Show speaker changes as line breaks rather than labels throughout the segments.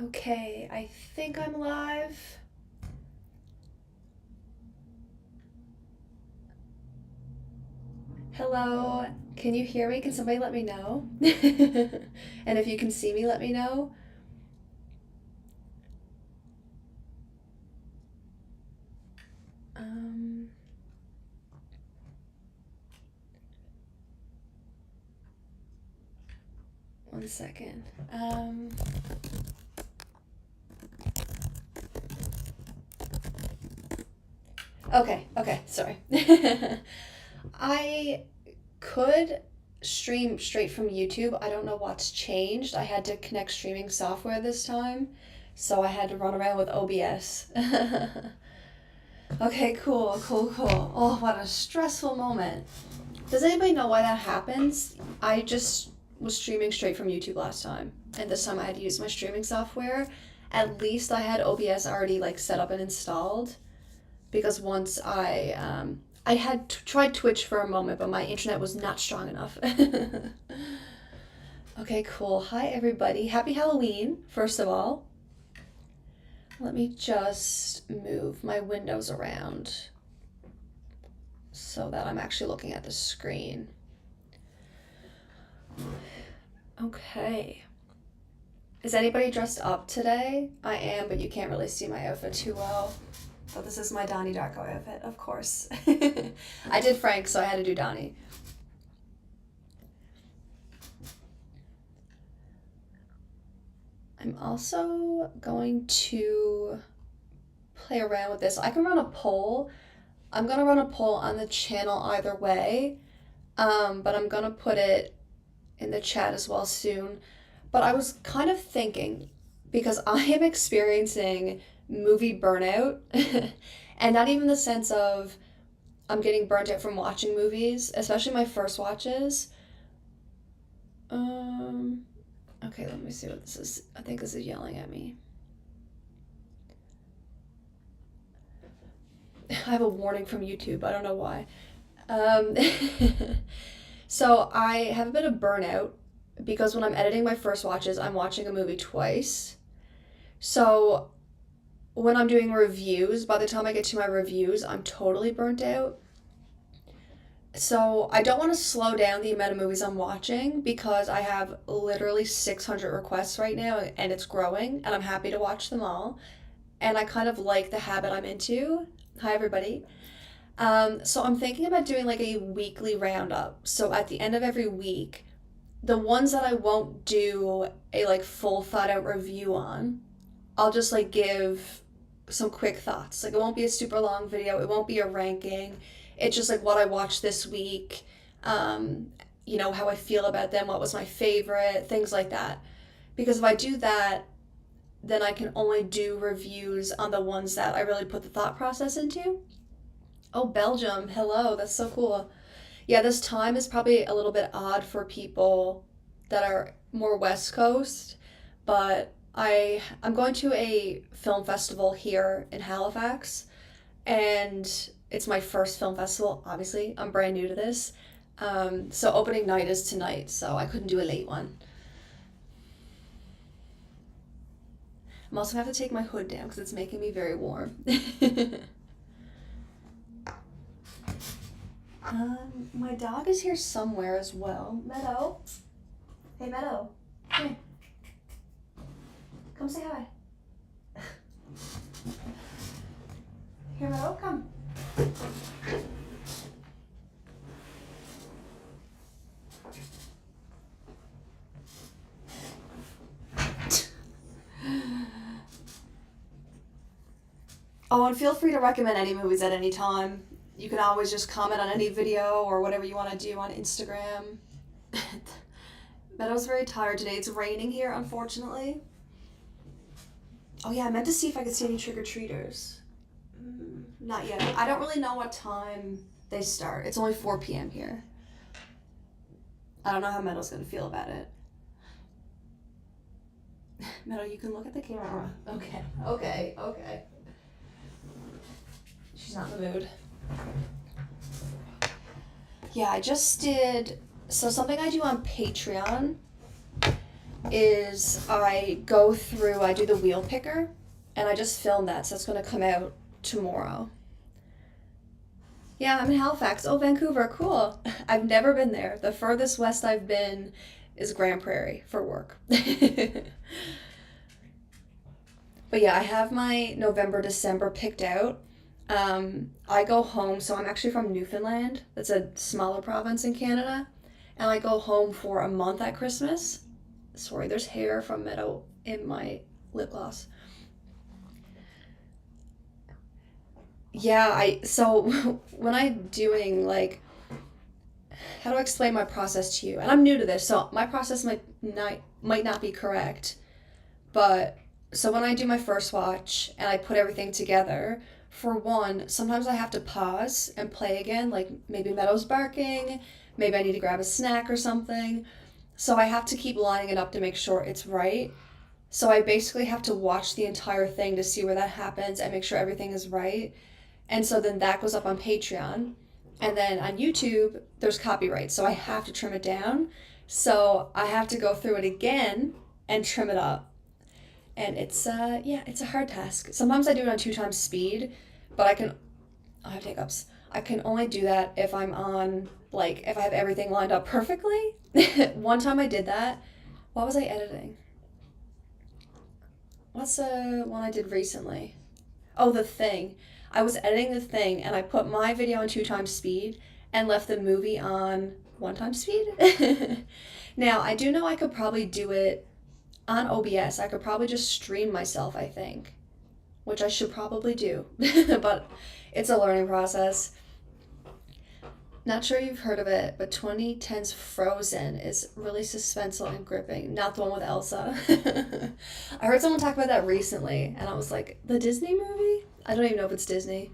Okay, I think I'm live. Hello, can you hear me? Can somebody let me know? And if you can see me, let me know. Um, 1 second. Okay, sorry. I could stream straight from YouTube. I don't know what's changed. I had to connect streaming software this time, so I had to run around with OBS. Okay, cool. Oh, what a stressful moment. Does anybody know why that happens? I just was streaming straight from YouTube last time, and this time I had to use my streaming software. At least I had OBS already like set up and installed, because once I had tried Twitch for a moment, but my internet was not strong enough. Okay, cool. Hi everybody. Happy Halloween, first of all. Let me just move my windows around so that I'm actually looking at the screen. Okay. Is anybody dressed up today? I am, but you can't really see my outfit too well. But this is my Donnie Darko outfit, of course. I did Frank, so I had to do Donnie. I'm also going to play around with this. I can run a poll. I'm going to run a poll on the channel either way, but I'm going to put it in the chat as well soon. But I was kind of thinking, because I am experiencing movie burnout, and not even the sense of I'm getting burnt out from watching movies, especially my first watches. Okay, let me see what this is. I think this is yelling at me. I have a warning from YouTube. I don't know why. Um, so I have a bit of burnout because when I'm editing my first watches, I'm watching a movie twice. So when I'm doing reviews, by the time I get to my reviews, I'm totally burnt out. So I don't want to slow down the amount of movies I'm watching because I have literally 600 requests right now and it's growing and I'm happy to watch them all. And I kind of like the habit I'm into. Hi, everybody. So I'm thinking about doing like a weekly roundup. So at the end of every week, the ones that I won't do a like full thought out review on, I'll just like give some quick thoughts. Like it won't be a super long video, it won't be a ranking. It's just like what I watched this week, um, how I feel about them, what was my favorite, things like that. Because if I do that, then I can only do reviews on the ones that I really put the thought process into. Oh, Belgium, hello, that's so cool. Yeah, this time is probably a little bit odd for people that are more West Coast, but I'm going to a film festival here in Halifax, and it's my first film festival. Obviously, I'm brand new to this. So opening night is tonight, so I couldn't do a late one. I'm also gonna have to take my hood down because it's making me very warm. My dog is here somewhere as well. Meadow. Hey, Meadow. Come here. Come say hi. Here, Meadow, come. Oh, and feel free to recommend any movies at any time. You can always just comment on any video or whatever you want to do on Instagram. Meadow's very tired today. It's raining here, unfortunately. Oh yeah, I meant to see if I could see any trick-or-treaters. Not yet. I don't really know what time they start. It's only 4 p.m. here. I don't know how Meadow's gonna feel about it. Meadow, you can look at the camera. Okay. She's not in the mood. Yeah, I just did. So something I do on Patreon is I do the wheel picker, and I just filmed that, so it's going to come out tomorrow. Yeah, I'm in Halifax. Oh, Vancouver, cool. I've never been there. The furthest west I've been is Grand Prairie for work. But yeah, I have my November, December picked out. I go home, so I'm actually from Newfoundland. That's a smaller province in Canada. And I go home for a month at Christmas. Sorry, there's hair from Meadow in my lip gloss. Yeah, so when I'm doing like, how do I explain my process to you? And I'm new to this, so my process might not be correct. But so when I do my first watch and I put everything together, for one, sometimes I have to pause and play again, like maybe Meadow's barking, maybe I need to grab a snack or something. So I have to keep lining it up to make sure it's right. So I basically have to watch the entire thing to see where that happens and make sure everything is right. And so then that goes up on Patreon. And then on YouTube, there's copyright. So I have to trim it down. So I have to go through it again and trim it up. And it's a hard task. Sometimes I do it on 2 times speed, but I have hiccups. I can only do that if I'm on, like, if I have everything lined up perfectly. One time I did that. What was I editing? What's the one I did recently? Oh, The Thing. I was editing The Thing and I put my video on 2 times speed and left the movie on 1 time speed. Now, I do know I could probably do it on OBS. I could probably just stream myself, I think, which I should probably do. But it's a learning process. Not sure you've heard of it, but 2010's Frozen is really suspenseful and gripping. Not the one with Elsa. I heard someone talk about that recently, and I was like, the Disney movie? I don't even know if it's Disney.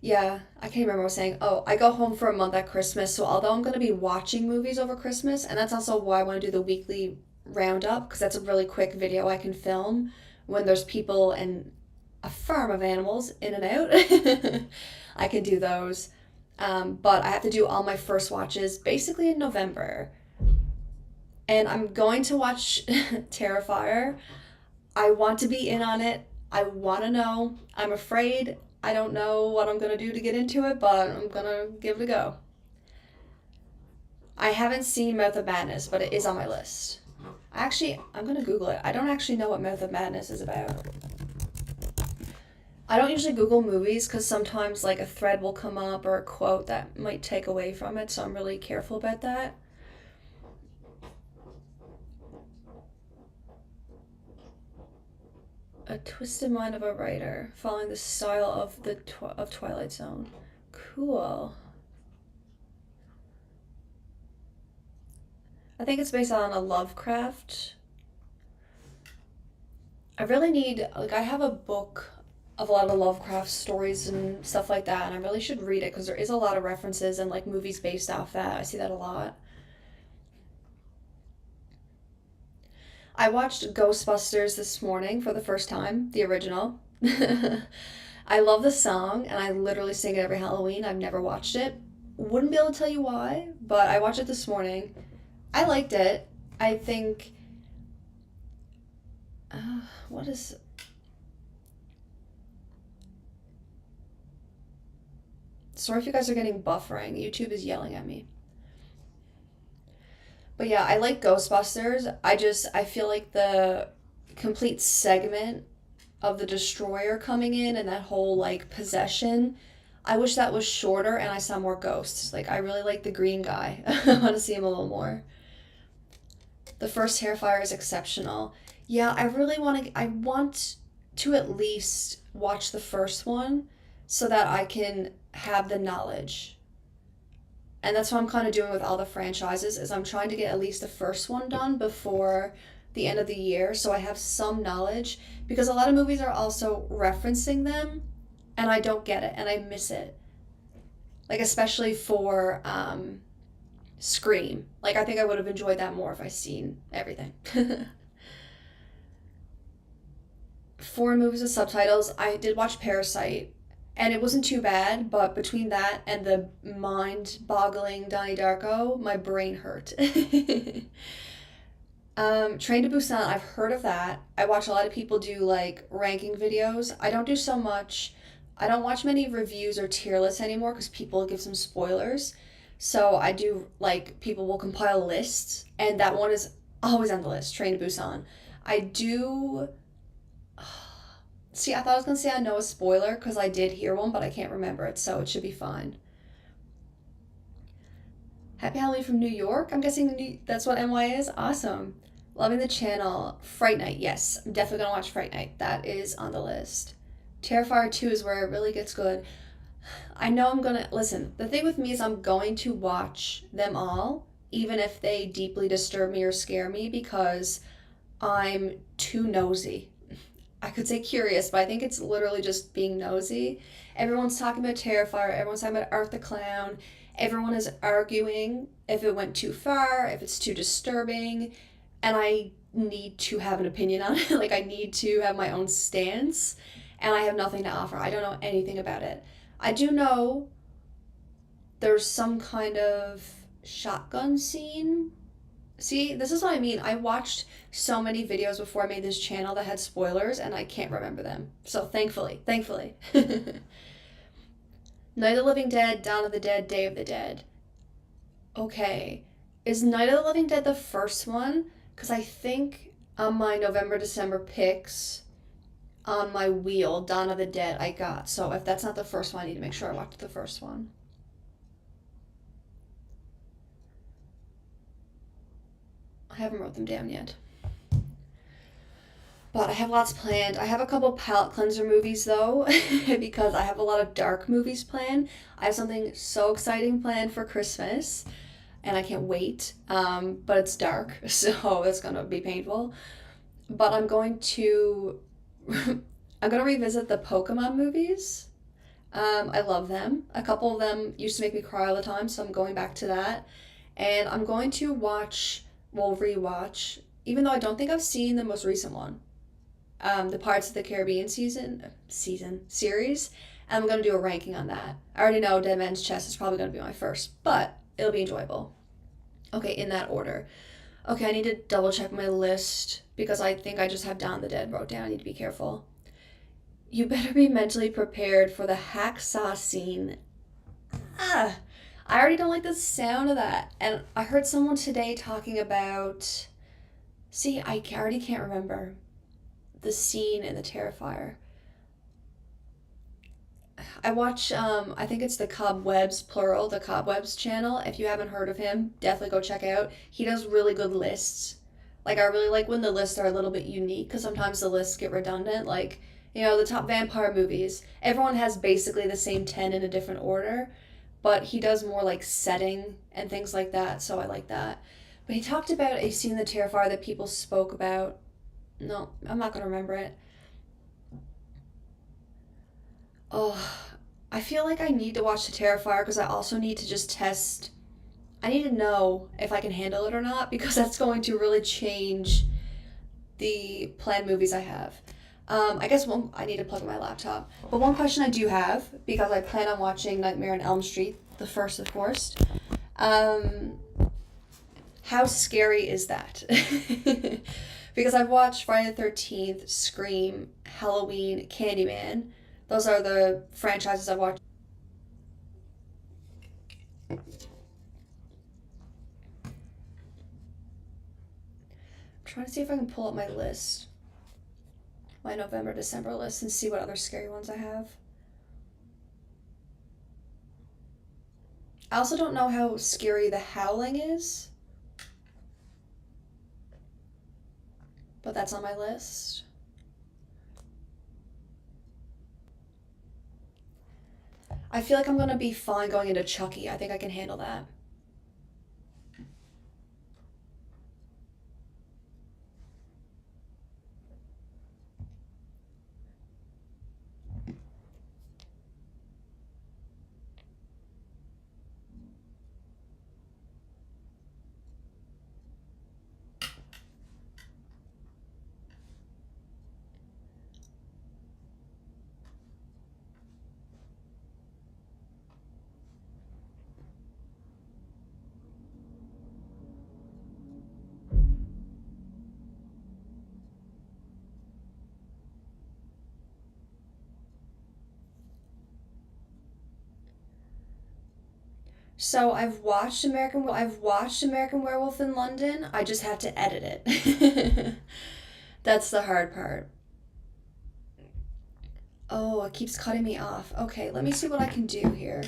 Yeah, I can't remember what I was saying. Oh, I go home for a month at Christmas, so although I'm going to be watching movies over Christmas, and that's also why I want to do the weekly roundup, because that's a really quick video I can film when there's people and a farm of animals in and out. I can do those. But I have to do all my first watches basically in November. And I'm going to watch Terrifier. I want to be in on it. I want to know. I'm afraid. I don't know what I'm going to do to get into it, but I'm going to give it a go. I haven't seen Mouth of Madness, but it is on my list. I'm going to Google it. I don't actually know what Mouth of Madness is about. I don't usually Google movies because sometimes like a thread will come up or a quote that might take away from it, so I'm really careful about that. A Twisted Mind of a Writer, following the style of of Twilight Zone. Cool. I think it's based on a Lovecraft. I really need, like, I have a book of a lot of Lovecraft stories and stuff like that, and I really should read it because there is a lot of references and like movies based off that. I see that a lot. I watched Ghostbusters this morning for the first time, the original. I love the song and I literally sing it every Halloween. I've never watched it. Wouldn't be able to tell you why, but I watched it this morning. I liked it. I think. What is. Sorry if you guys are getting buffering. YouTube is yelling at me. But yeah, I like Ghostbusters. I feel like the complete segment of the destroyer coming in and that whole like possession. I wish that was shorter and I saw more ghosts. Like I really like the green guy. I want to see him a little more. The first Terrifier is exceptional. Yeah, I want to at least watch the first one so that I can have the knowledge. And that's what I'm kind of doing with all the franchises is I'm trying to get at least the first one done before the end of the year so I have some knowledge because a lot of movies are also referencing them and I don't get it and I miss it. Like especially for Scream. Like I think I would have enjoyed that more if I seen everything. Foreign movies with subtitles. I did watch Parasite and it wasn't too bad, but between that and the mind-boggling Donnie Darko, my brain hurt. Train to Busan, I've heard of that. I watch a lot of people do like ranking videos. I don't do so much. I don't watch many reviews or tier lists anymore because people give some spoilers. So I do like people will compile lists, and that one is always on the list. Train to Busan. I do. See, I thought I was gonna say I know a spoiler because I did hear one, but I can't remember it, so it should be fine. Happy Halloween from New York. I'm guessing that's what NY is. Awesome. Loving the channel. Fright Night. Yes, I'm definitely gonna watch Fright Night. That is on the list. Terrifier 2 is where it really gets good. I know I'm gonna listen. The thing with me is I'm going to watch them all, even if they deeply disturb me or scare me, because I'm too nosy. I could say curious, but I think it's literally just being nosy. Everyone's talking about Terrifier, everyone's talking about Art the Clown, everyone is arguing if it went too far, if it's too disturbing, and I need to have an opinion on it. Like, I need to have my own stance, and I have nothing to offer. I don't know anything about it. I do know there's some kind of shotgun scene. See, this is what I mean. I watched so many videos before I made this channel that had spoilers and I can't remember them. So thankfully. Night of the Living Dead, Dawn of the Dead, Day of the Dead. Okay. Is Night of the Living Dead the first one? Because I think on my November, December picks on my wheel, Dawn of the Dead I got. So if that's not the first one, I need to make sure I watched the first one. I haven't wrote them down yet. But I have lots planned. I have a couple palette cleanser movies though, because I have a lot of dark movies planned. I have something so exciting planned for Christmas, and I can't wait. But it's dark, so it's gonna be painful. But I'm going to, I'm gonna revisit the Pokemon movies. I love them. A couple of them used to make me cry all the time, so I'm going back to that. And I'm going to watch, well, rewatch, even though I don't think I've seen the most recent one, the Pirates of the Caribbean series. And I'm gonna do a ranking on that. I already know Dead Man's Chest is probably gonna be my first, but it'll be enjoyable. Okay, in that order. Okay, I need to double check my list because I think I just have Dawn of the Dead wrote down. I need to be careful. You better be mentally prepared for the hacksaw scene. Ah, I already don't like the sound of that. And I heard someone today talking about. See, I already can't remember the scene in the Terrifier. I watch, I think it's the Cobwebs, plural, the Cobwebs channel. If you haven't heard of him, definitely go check out. He does really good lists. Like, I really like when the lists are a little bit unique because sometimes the lists get redundant. Like, the top vampire movies, everyone has basically the same 10 in a different order, but he does more like setting and things like that, so I like that. But he talked about a scene in the Terrifier that people spoke about. No, I'm not going to remember it. Oh, I feel like I need to watch The Terrifier because I also need to just test. I need to know if I can handle it or not because that's going to really change the planned movies I have. I guess I need to plug in my laptop. But one question I do have, because I plan on watching Nightmare on Elm Street, the first, of course. Um, how scary is that? Because I've watched Friday the 13th, Scream, Halloween, Candyman. Those are the franchises I've watched. I'm trying to see if I can pull up my list, my November, December list, and see what other scary ones I have. I also don't know how scary The Howling is, but that's on my list. I feel like I'm gonna be fine going into Chucky. I think I can handle that. So I've watched American Werewolf in London. I just have to edit it. That's the hard part. Oh, it keeps cutting me off. Okay, let me see what I can do here.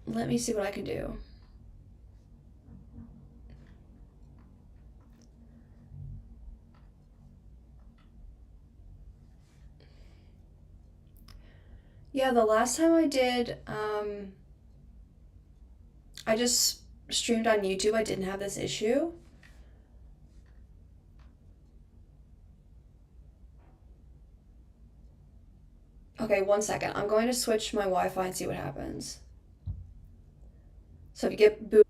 Let me see what I can do. Yeah, the last time I did, I just streamed on YouTube. I didn't have this issue. Okay, one second. I'm going to switch my Wi-Fi and see what happens. So if you get boot.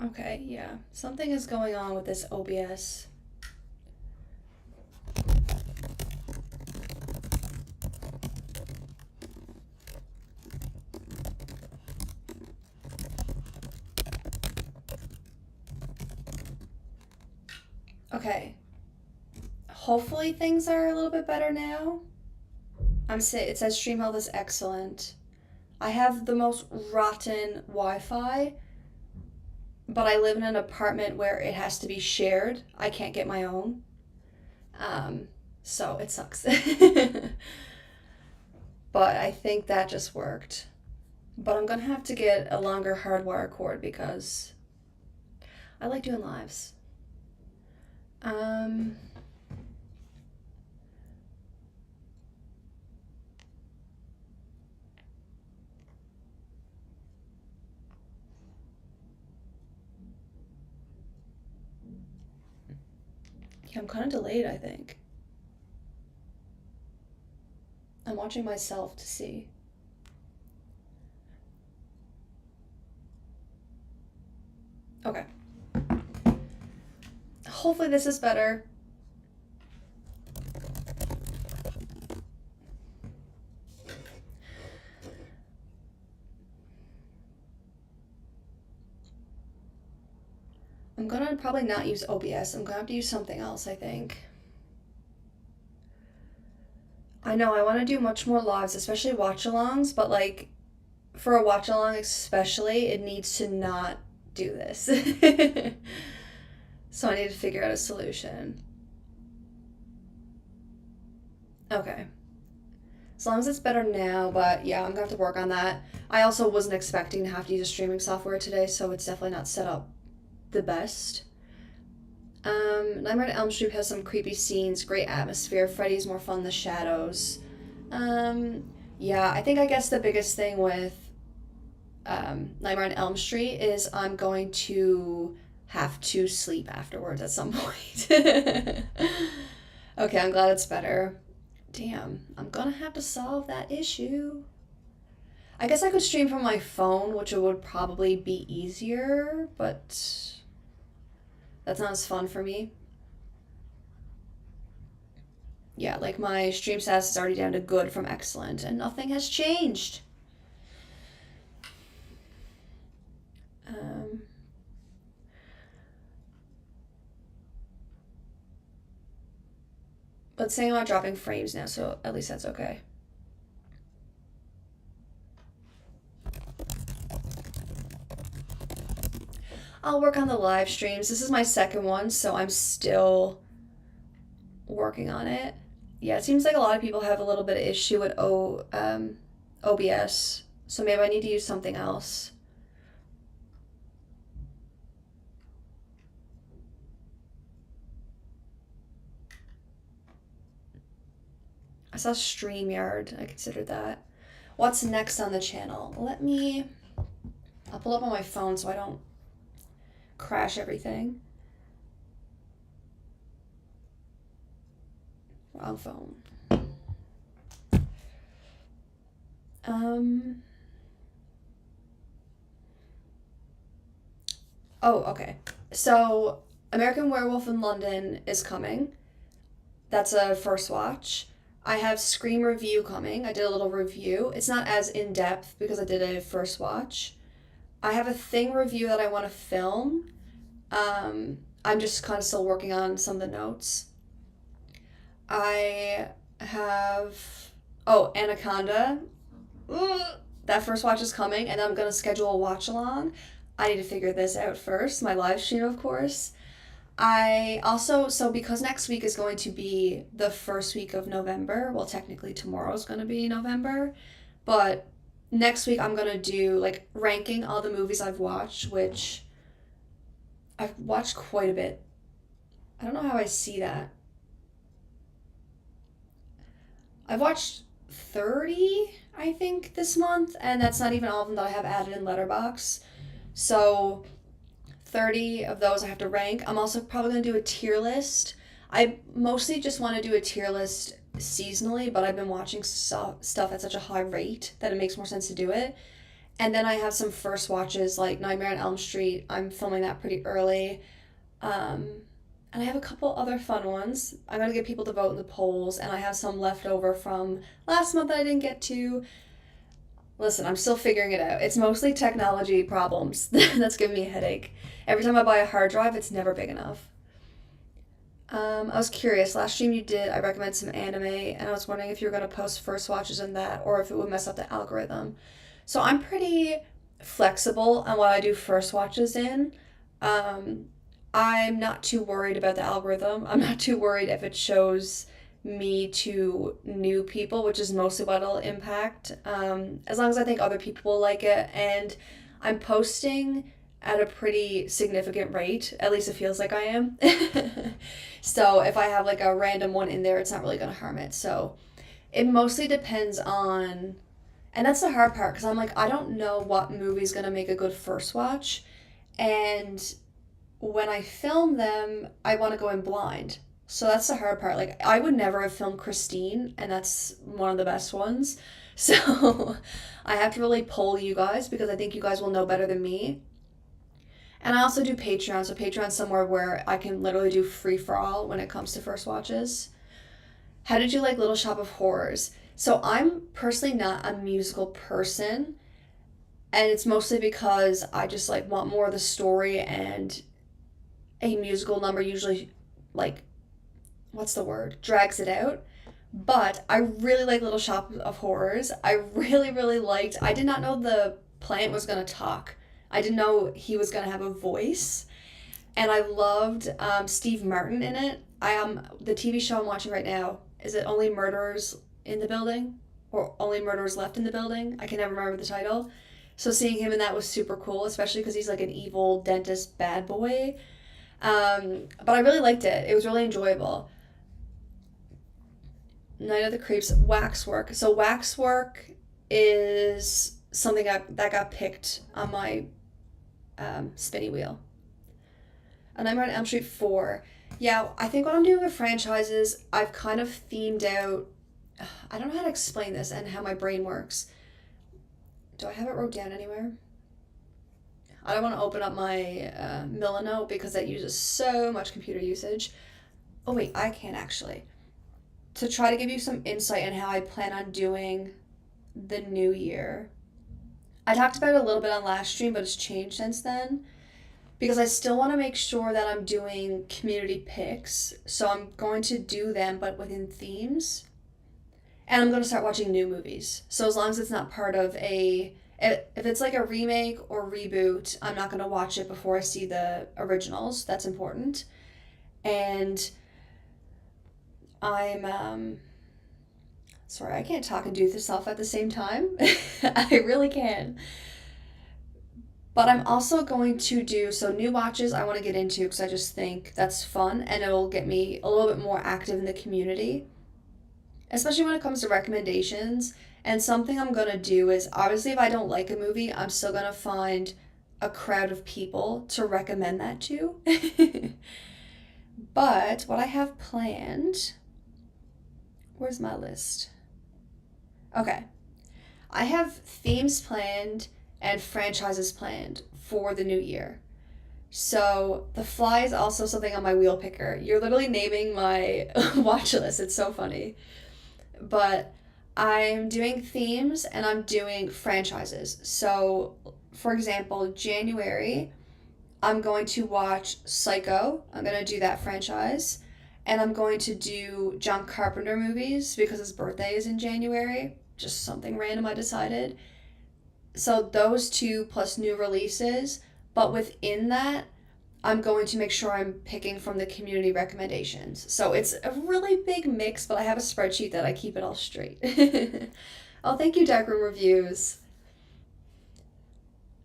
Okay, yeah. Something is going on with this OBS. Okay. Hopefully things are a little bit better now. It says stream health is excellent. I have the most rotten Wi-Fi, but I live in an apartment where it has to be shared. I can't get my own. Um, so it sucks. But I think that just worked. But I'm gonna have to get a longer hardwire cord because I like doing lives. Um, yeah, I'm kind of delayed, I think. I'm watching myself to see. Okay. Hopefully this is better. I'm gonna probably not use OBS. I'm gonna have to use something else, I think. I know I want to do much more lives, especially watch alongs, but like for a watch along, especially, it needs to not do this. So I need to figure out a solution. Okay. As long as it's better now, but yeah, I'm gonna have to work on that. I also wasn't expecting to have to use a streaming software today, so it's definitely not set up the best. Nightmare on Elm Street has some creepy scenes, great atmosphere. Freddy's more fun in the shadows. Yeah, I guess the biggest thing with Nightmare on Elm Street is I'm going to have to sleep afterwards at some point. Okay, I'm glad it's better. Damn, I'm gonna have to solve that issue. I guess I could stream from my phone, which would probably be easier, but that's not as fun for me. Yeah, like my stream status is already down to good from excellent, and nothing has changed. Um, but saying I'm not dropping frames now, so at least that's okay. I'll work on the live streams. This is my second one, so I'm still working on it. Yeah, it seems like a lot of people have a little bit of issue with OBS, so maybe I need to use something else. I saw StreamYard. I considered that. What's next on the channel? I'll pull up on my phone so I don't crash everything. Wrong phone. Um. Oh, okay. So, American Werewolf in London is coming. That's a first watch. I have Scream review coming. I did a little review. It's not as in depth because I did a first watch. I have a Thing review that I want to film. I'm just kind of still working on some of the notes. I have Anaconda. ugh, that first watch is coming, and then I'm gonna schedule a watch along. I need to figure this out first. My live stream, of course. I also, so because next week is going to be the first week of November, well, technically tomorrow's going to be November, but next week I'm going to do like ranking all the movies I've watched, which I've watched quite a bit. I don't know how I see that. I've watched 30, I think, this month, and that's not even all of them that I have added in Letterbox. So 30 of those I have to rank. I'm also probably going to do a tier list. I mostly just want to do a tier list seasonally, but I've been watching stuff at such a high rate that it makes more sense to do it. And then I have some first watches like Nightmare on Elm Street. I'm filming that pretty early. Um, and I have a couple other fun ones. I'm going to get people to vote in the polls, and I have some left over from last month that I didn't get to. Listen, I'm still figuring it out. It's mostly technology problems that's giving me a headache. Every time I buy a hard drive, it's never big enough. I was curious. Last stream you did, I recommend some anime, and I was wondering if you were going to post first watches in that or if it would mess up the algorithm. So I'm pretty flexible on what I do first watches in. Um, I'm not too worried about the algorithm. I'm not too worried if it shows me to new people, which is mostly what it'll impact. As long as I think other people will like it, and I'm posting at a pretty significant rate. At least it feels like I am. So if I have like a random one in there, it's not really going to harm it. So it mostly depends on, and that's the hard part because I'm like, I don't know what movie's going to make a good first watch. And when I film them, I want to go in blind. So that's the hard part. Like, I would never have filmed Christine, and that's one of the best ones. So I have to really poll you guys because I think you guys will know better than me. And I also do Patreon. So Patreon's somewhere where I can literally do free for all when it comes to first watches. How did you like Little Shop of Horrors? So I'm personally not a musical person, and it's mostly because I just like want more of the story, and a musical number usually like, what's the word, drags it out. But I really like Little Shop of Horrors. I really, really liked, I did not know the plant was going to talk. I didn't know he was going to have a voice. And I loved Steve Martin in it. The TV show I'm watching right now, is it Only Murderers in the Building? Or Only Murderers Left in the Building? I can never remember the title. So seeing him in that was super cool, especially because he's like an evil dentist bad boy. But I really liked it. It was really enjoyable. Night of the Creeps, Waxwork. So Waxwork is something that got picked on my spinny wheel. And I'm on Elm Street 4. Yeah, I think what I'm doing with franchises, I've kind of themed out. I don't know how to explain this and how my brain works. Do I have it wrote down anywhere? I don't want to open up my Milanote because that uses so much computer usage. Oh wait, I can actually. To try to give you some insight on how I plan on doing the new year. I talked about it a little bit on last stream, but it's changed since then. Because I still want to make sure that I'm doing community picks. So I'm going to do them, but within themes. And I'm going to start watching new movies. So as long as it's not part of if it's like a remake or reboot, I'm not going to watch it before I see the originals. That's important. And I'm sorry, I can't talk and do this stuff at the same time. I really can. But I'm also going to do, so new watches I want to get into because I just think that's fun and it'll get me a little bit more active in the community, especially when it comes to recommendations. And something I'm going to do is, obviously, if I don't like a movie, I'm still going to find a crowd of people to recommend that to. But what I have planned, where's my list? Okay. I have themes planned and franchises planned for the new year. So The Fly is also something on my wheel picker. You're literally naming my watch list. It's so funny. But I'm doing themes and I'm doing franchises. So, for example, January, I'm going to watch Psycho. I'm going to do that franchise. And I'm going to do John Carpenter movies because his birthday is in January. just something random I decided. So those two plus new releases, but within that, I'm going to make sure I'm picking from the community recommendations. So it's a really big mix, but I have a spreadsheet that I keep it all straight. Oh, thank you, Darkroom Reviews.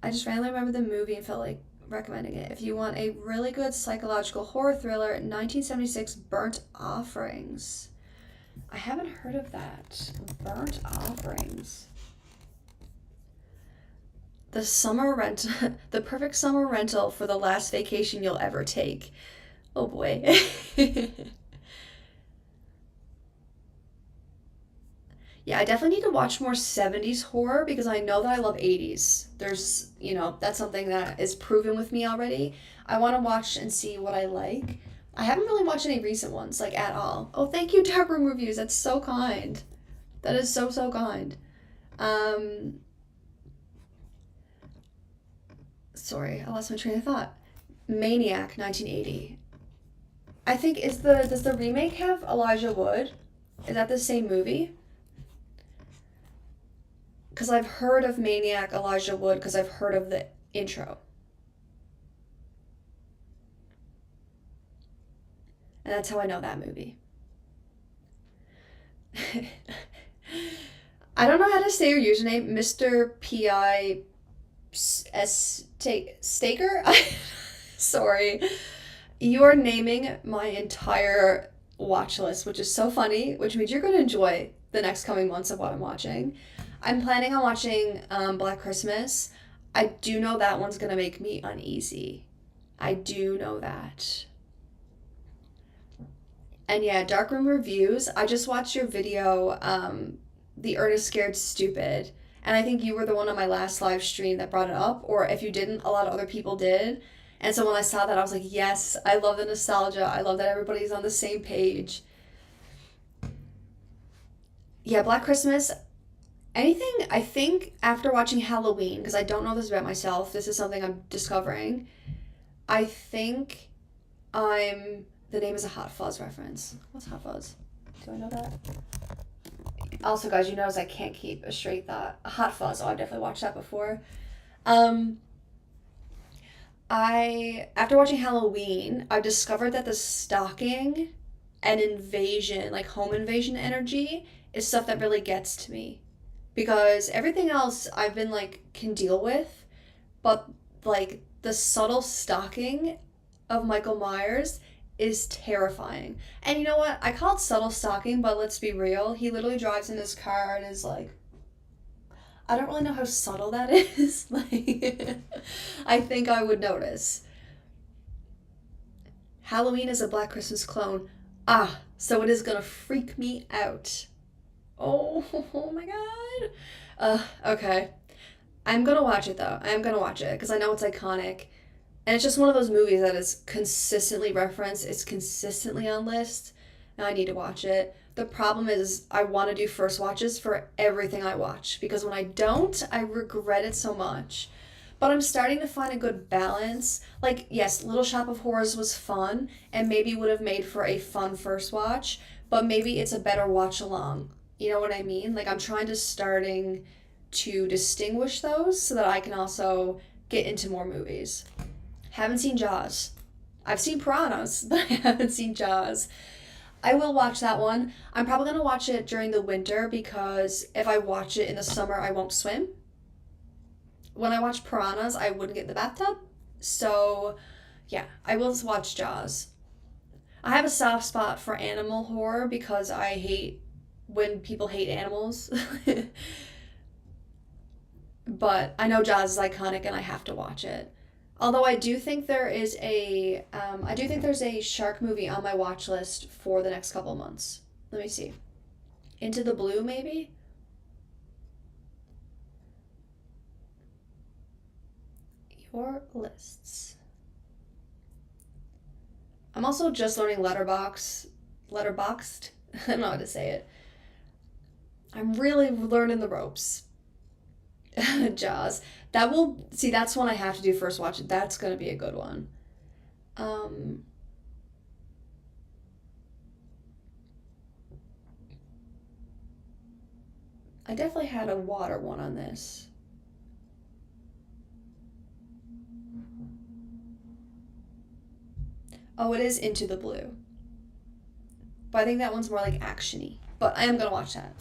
I just randomly remember the movie and felt like recommending it. If you want a really good psychological horror thriller, 1976 Burnt Offerings. I haven't heard of that. Burnt Offerings. The summer rent, the perfect summer rental for the last vacation you'll ever take. Oh boy. Yeah, I definitely need to watch more 70s horror because I know that I love 80s. That's something that is proven with me already. I want to watch and see what I like. I haven't really watched any recent ones, like at all. Oh, thank you, Darkroom Reviews. That's so kind. That is so, so kind. Um, Sorry, I lost my train of thought. Maniac, 1980. I think does the remake have Elijah Wood? Is that the same movie? Because I've heard of Maniac Elijah Wood because I've heard of the intro. And that's how I know that movie. I don't know how to say your username, Mr. P.I. Staker? Sorry. You are naming my entire watch list, which is so funny, which means you're going to enjoy the next coming months of what I'm watching. I'm planning on watching Black Christmas. I do know that one's going to make me uneasy. I do know that. And yeah, Darkroom Reviews. I just watched your video, The Ernest Scared Stupid. And I think you were the one on my last live stream that brought it up. Or if you didn't, a lot of other people did. And so when I saw that, I was like, yes, I love the nostalgia. I love that everybody's on the same page. Yeah, Black Christmas. Anything, I think, after watching Halloween, because I don't know this about myself, this is something I'm discovering. I think the name is a Hot Fuzz reference. What's Hot Fuzz? Do I know that? Also, guys, you notice I can't keep a straight thought. Hot Fuzz. Oh, I've definitely watched that before. Um, after watching Halloween, I've discovered that the stalking and invasion, like home invasion energy, is stuff that really gets to me. Because everything else I've been like can deal with, but like the subtle stalking of Michael Myers is terrifying. And you know what? I call it subtle stalking, but let's be real. He literally drives in his car and is like, I don't really know how subtle that is. Like, I think I would notice. Halloween is a Black Christmas clone. Ah, so it is gonna freak me out. Oh, oh my god. Okay. I'm gonna watch it though. I am gonna watch it because I know it's iconic. And it's just one of those movies that is consistently referenced, it's consistently on lists, and I need to watch it. The problem is I want to do first watches for everything I watch because when I don't, I regret it so much. But I'm starting to find a good balance. Like, yes, Little Shop of Horrors was fun and maybe would have made for a fun first watch, but maybe it's a better watch along. You know what I mean? Like, I'm trying to starting to distinguish those so that I can also get into more movies. Haven't seen Jaws. I've seen Piranhas, but I haven't seen Jaws. I will watch that one. I'm probably going to watch it during the winter because if I watch it in the summer, I won't swim. When I watch Piranhas, I wouldn't get in the bathtub. So, yeah, I will just watch Jaws. I have a soft spot for animal horror because I hate when people hate animals. But I know Jaws is iconic and I have to watch it. Although I do think there's a shark movie on my watch list for the next couple of months. Let me see. Into the Blue, maybe? Your lists. I'm also just learning letterboxed. I don't know how to say it. I'm really learning the ropes. Jaws. That's one I have to do first watch. That's gonna be a good one. Um, I definitely had a water one on this. Oh, it is Into the Blue. But I think that one's more like actiony. But I am gonna watch that.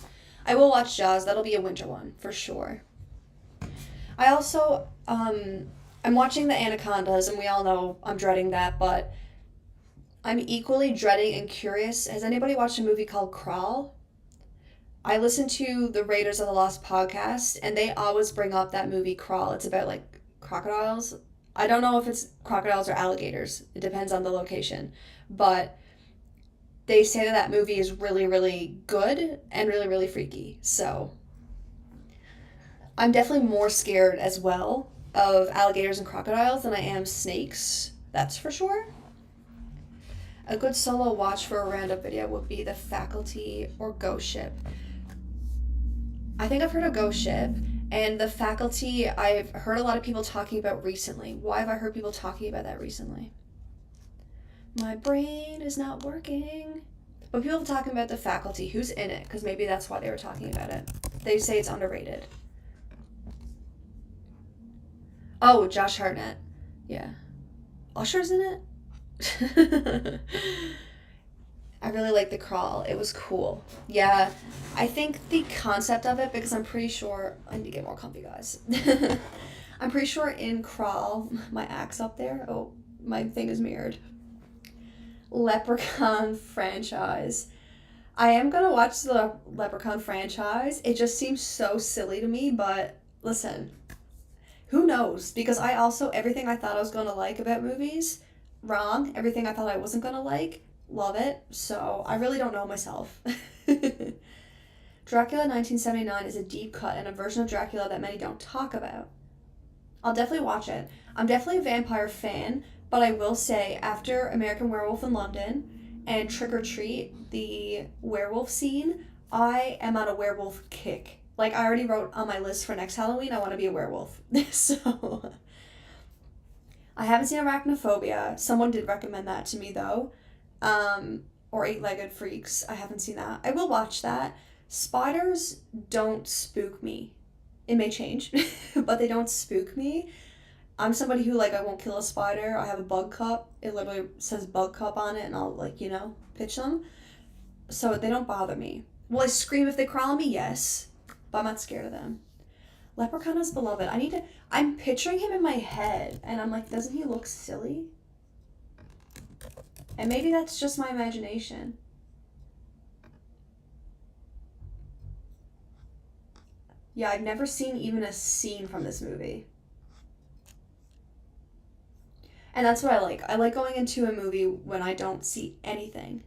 I will watch Jaws. That'll be a winter one for sure. I also I'm watching the Anacondas, and we all know I'm dreading that, but I'm equally dreading and curious. Has anybody watched a movie called Crawl? I listen to the Raiders of the Lost podcast, and they always bring up that movie Crawl. It's about like crocodiles. I don't know if it's crocodiles or alligators. It depends on the location. But they say that that movie is really, really good and really, really freaky. So I'm definitely more scared as well of alligators and crocodiles than I am snakes. That's for sure. A good solo watch for a random video would be The Faculty or Ghost Ship. I think I've heard of Ghost Ship, and The Faculty I've heard a lot of people talking about recently. Why have I heard people talking about that recently? My brain is not working. But people are talking about The Faculty. Who's in it? Because maybe that's why they were talking about it. They say it's underrated. Oh, Josh Hartnett. Yeah. Usher's in it? I really like The Crawl. It was cool. Yeah, I think the concept of it, because I'm pretty sure, I need to get more comfy, guys. I'm pretty sure in Crawl, my axe up there, oh, my thing is mirrored. Leprechaun franchise. I am gonna watch the Leprechaun franchise. It just seems so silly to me, but listen, who knows? Because I also, everything I thought I was gonna like about movies, wrong. Everything I thought I wasn't gonna like, love it. So I really don't know myself. Dracula 1979 is a deep cut and a version of Dracula that many don't talk about. I'll definitely watch it. I'm definitely a vampire fan, but I will say after American Werewolf in London and Trick or Treat, the werewolf scene, I am on a werewolf kick. Like I already wrote on my list for next Halloween, I want to be a werewolf. So I haven't seen Arachnophobia. Someone did recommend that to me though. Or Eight-Legged Freaks. I haven't seen that. I will watch that. Spiders don't spook me. It may change, but they don't spook me. I'm somebody who like I won't kill a spider. I have a bug cup. It literally says bug cup on it, and I'll like pitch them. So they don't bother me. Will I scream if they crawl on me? Yes, but I'm not scared of them. Leprechaun is beloved. I need to. I'm picturing him in my head, and I'm like, doesn't he look silly? And maybe that's just my imagination. Yeah, I've never seen even a scene from this movie. And that's what I like. I like going into a movie when I don't see anything.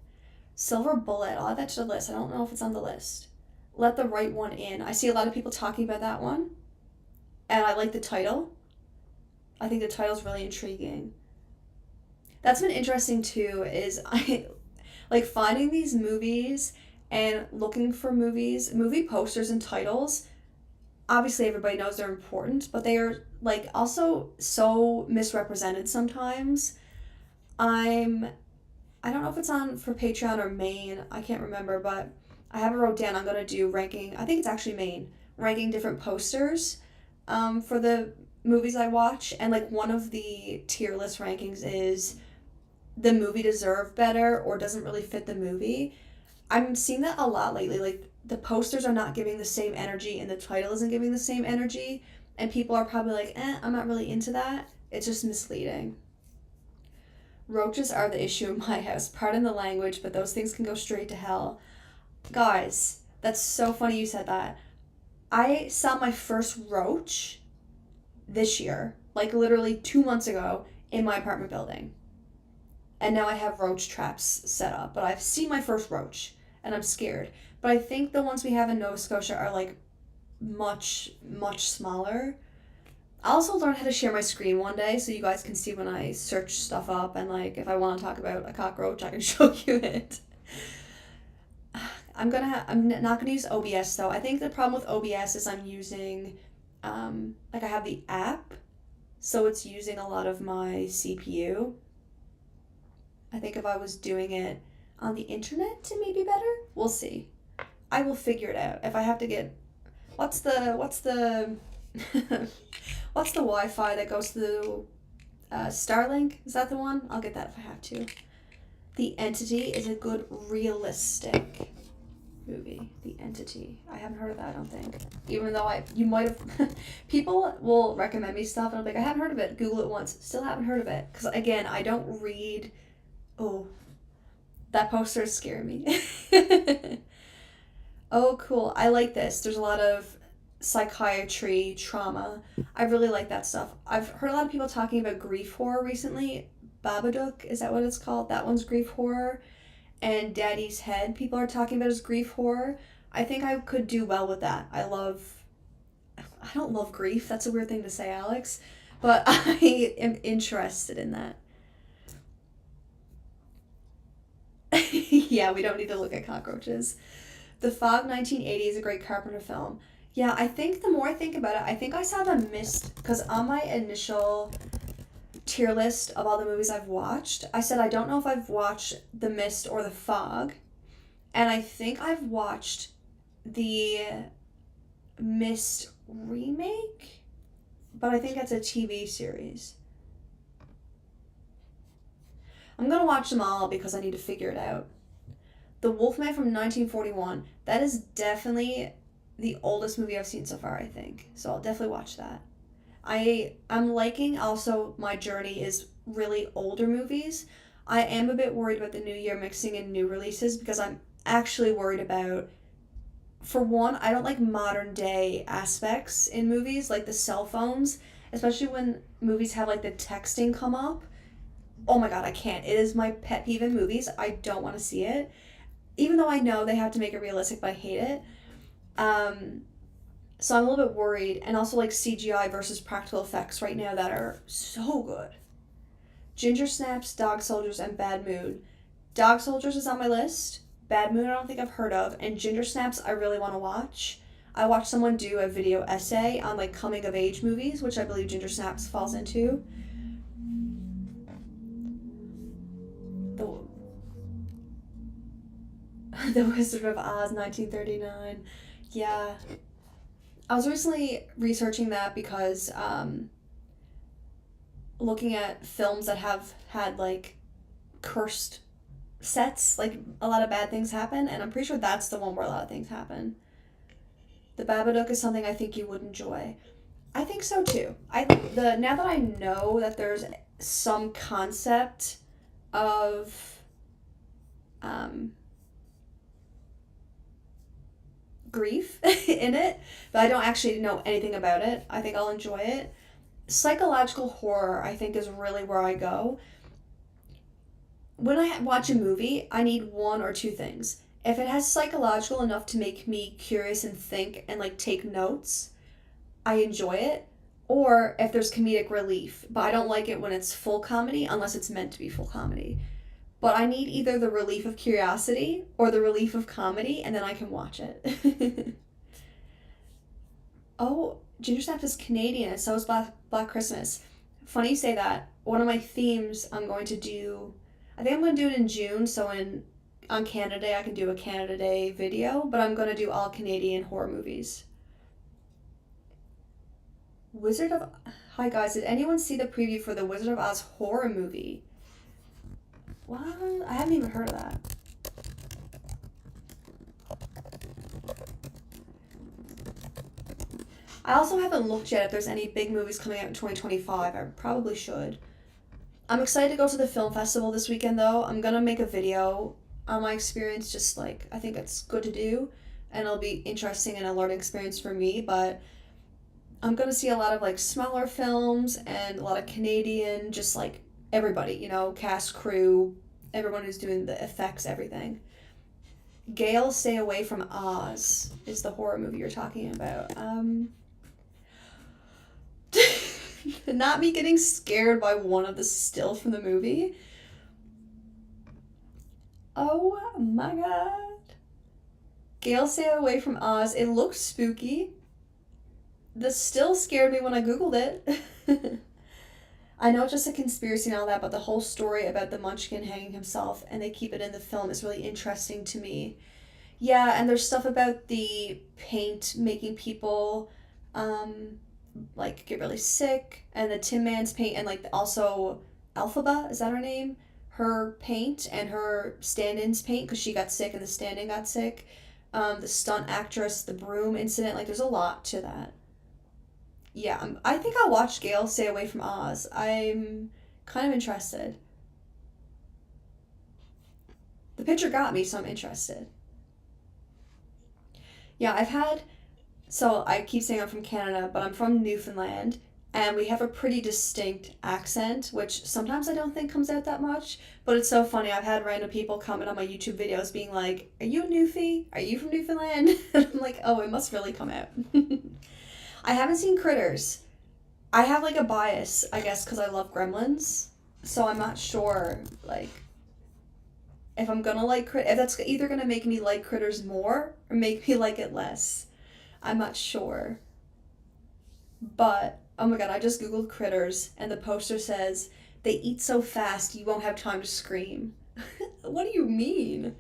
Silver Bullet, I'll add that to the list. I don't know if it's on the list. Let the Right One In. I see a lot of people talking about that one. And I like the title. I think the title's really intriguing. That's been interesting too, is I like finding these movies and looking for movie posters and titles. Obviously everybody knows they're important, but they are like also so misrepresented sometimes. I'm I don't know if it's on for Patreon or Maine. I can't remember, but I have it wrote down. I'm gonna do ranking. I think it's actually Maine, ranking different posters, for the movies I watch, and like one of the tier list rankings is the movie deserved better or doesn't really fit the movie. I'm seeing that a lot lately. Like the posters are not giving the same energy and the title isn't giving the same energy, and people are probably like, I'm not really into that. It's just misleading. Roaches are the issue in my house. Pardon the language, but those things can go straight to hell. Guys, that's so funny you said that. I saw my first roach this year, like literally 2 months ago, in my apartment building. And now I have roach traps set up, but I've seen my first roach and I'm scared. But I think the ones we have in Nova Scotia are like much, much smaller. I'll also learn how to share my screen one day so you guys can see when I search stuff up, and like if I want to talk about a cockroach, I can show you it. I'm not gonna use OBS though. I think the problem with OBS is I'm using, like I have the app, so it's using a lot of my CPU. I think if I was doing it on the internet, it may be better. We'll see. I will figure it out. If I have to get what's the what's the Wi-Fi that goes to Starlink? Is that the one? I'll get that if I have to. The Entity is a good realistic movie. The Entity. I haven't heard of that, I don't think. Even though you might have, people will recommend me stuff and I'm like, I haven't heard of it. Google it once. Still haven't heard of it. Because again, I don't read. Oh, that poster is scaring me. Oh, cool. I like this. There's a lot of psychiatry, trauma. I really like that stuff. I've heard a lot of people talking about grief horror recently. Babadook, is that what it's called? That one's grief horror. And Daddy's Head, people are talking about as grief horror. I think I could do well with that. I don't love grief. That's a weird thing to say, Alex. But I am interested in that. Yeah, we don't need to look at cockroaches. The Fog 1980 is a great Carpenter film. Yeah, I think the more I think about it, I think I saw The Mist because on my initial tier list of all the movies I've watched, I said I don't know if I've watched The Mist or The Fog, and I think I've watched the Mist remake, but I think that's a TV series. I'm gonna watch them all because I need to figure it out. The Wolfman from 1941, that is definitely the oldest movie I've seen so far, I think. So I'll definitely watch that. I'm liking also my journey is really older movies. I am a bit worried about the new year mixing in new releases because I'm actually worried about, for one, I don't like modern day aspects in movies like the cell phones, especially when movies have like the texting come up. Oh my god, I can't. It is my pet peeve in movies. I don't want to see it. Even though I know they have to make it realistic, but I hate it. Um, so I'm a little bit worried. And also like CGI versus practical effects right now that are so good. Ginger Snaps, Dog Soldiers, and Bad Moon. Dog Soldiers is on my list. Bad Moon I don't think I've heard of. And Ginger Snaps I really want to watch. I watched someone do a video essay on like coming of age movies, which I believe Ginger Snaps falls into. The The Wizard of Oz, 1939. Yeah. I was recently researching that because looking at films that have had like cursed sets, like a lot of bad things happen, and I'm pretty sure that's the one where a lot of things happen. The Babadook is something I think you would enjoy. I think so too. The now that I know that there's some concept of um, grief in it, but I don't actually know anything about it. I think I'll enjoy it. Psychological horror, I think, is really where I go. When I watch a movie, I need one or two things. If it has psychological enough to make me curious and think and like take notes, I enjoy it. Or if there's comedic relief, but I don't like it when it's full comedy unless it's meant to be full comedy. But I need either the relief of curiosity or the relief of comedy, and then I can watch it. Oh, Ginger Snaps is Canadian, and so is Black Christmas. Funny you say that. One of my themes I'm going to do, I think I'm going to do it in June, so on Canada Day I can do a Canada Day video, but I'm going to do all Canadian horror movies. Wizard of... Hi guys, did anyone see the preview for the Wizard of Oz horror movie? What? I haven't even heard of that. I also haven't looked yet if there's any big movies coming out in 2025. I probably should. I'm excited to go to the film festival this weekend though. I'm gonna make a video on my experience, just like I think it's good to do, and it'll be interesting and a learning experience for me, but I'm gonna see a lot of like smaller films and a lot of Canadian, just like everybody, cast, crew, everyone who's doing the effects, everything. Gale, Stay Away from Oz is the horror movie you're talking about. Not me getting scared by one of the stills from the movie. Oh my god. Gale, Stay Away from Oz. It looked spooky. The still scared me when I googled it. I know it's just a conspiracy and all that, but the whole story about the Munchkin hanging himself and they keep it in the film is really interesting to me. Yeah, and there's stuff about the paint making people um like get really sick, and the Tin Man's paint, and like also Alphaba, is that her name? Her paint and her stand-in's paint because she got sick and the stand-in got sick. The stunt actress, the broom incident, like there's a lot to that. Yeah, I think I'll watch Gail Stay Away from Oz. I'm kind of interested. The picture got me, so I'm interested. Yeah, so I keep saying I'm from Canada, but I'm from Newfoundland, and we have a pretty distinct accent, which sometimes I don't think comes out that much, but it's so funny. I've had random people comment on my YouTube videos being like, "Are you a Newfie? Are you from Newfoundland?" And I'm like, "Oh, it must really come out." I haven't seen Critters. I have like a bias, I guess, because I love Gremlins, so I'm not sure like if I'm gonna if that's either gonna make me like Critters more or make me like it less. I'm not sure. But oh my god, I just googled Critters and the poster says they eat so fast you won't have time to scream. What do you mean?